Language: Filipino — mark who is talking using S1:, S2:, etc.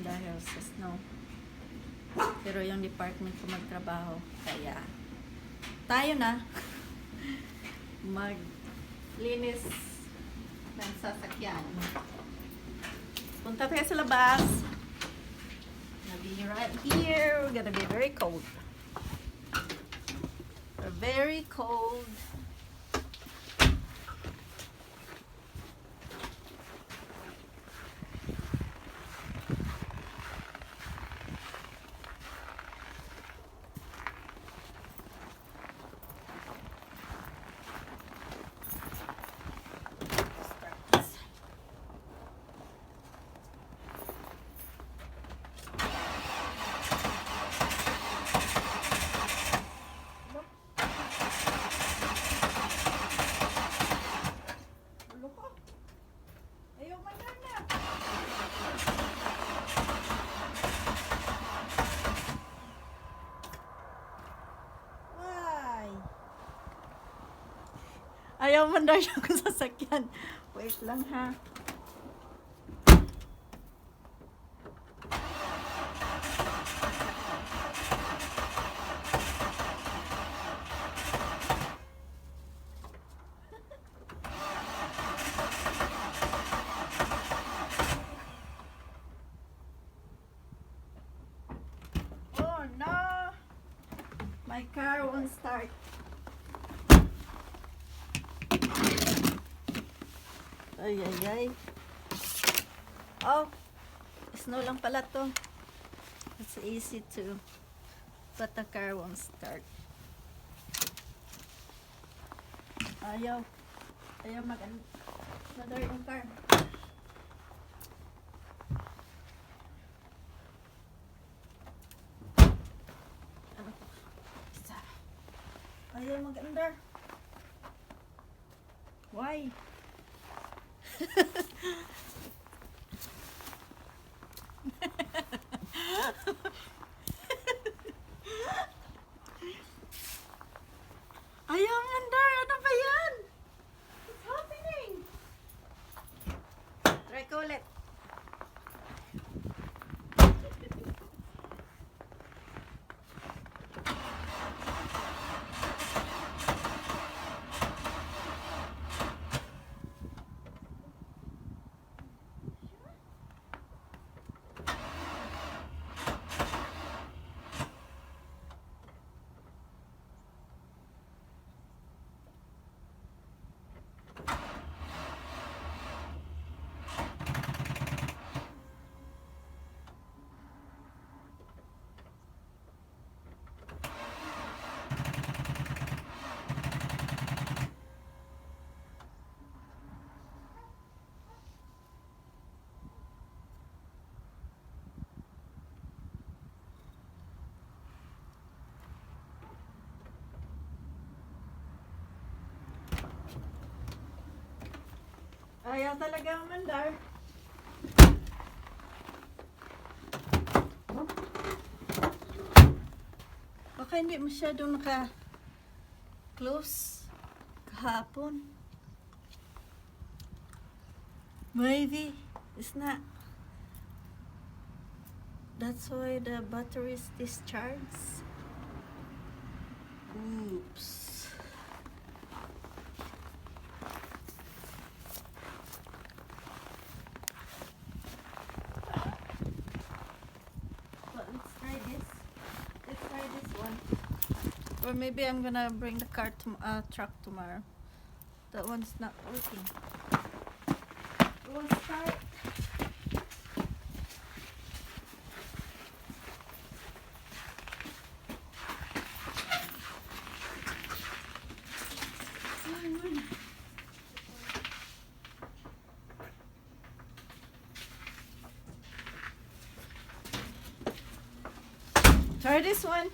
S1: dahil sa snow. Pero yung department ko magtrabaho. Kaya tayo na maglinis ng sasakyan. Punta tayo sa labas. Gonna be right here. We're gonna be very cold. We're very cold. Ayaw mandar siya kung sasakyan. Wait lang ha. Oh no! My car won't start. Ay, ay, ay. Oh, snow lang pala to. It's easy to, but the car won't start. Ayaw. Ayaw mag-andar yung car. Ano to? Isa. Ayaw mag-andar. Why? Ayaw mandar! Ano ba yan? What's happening? Try ko ulit. Ayaw talaga mandar. Baka hindi masyadong naka-close kahapon. Maybe. It's not. That's why the battery is discharged. Oops. Or maybe I'm gonna bring the car to truck tomorrow. That one's not working. It won't start. Try this one.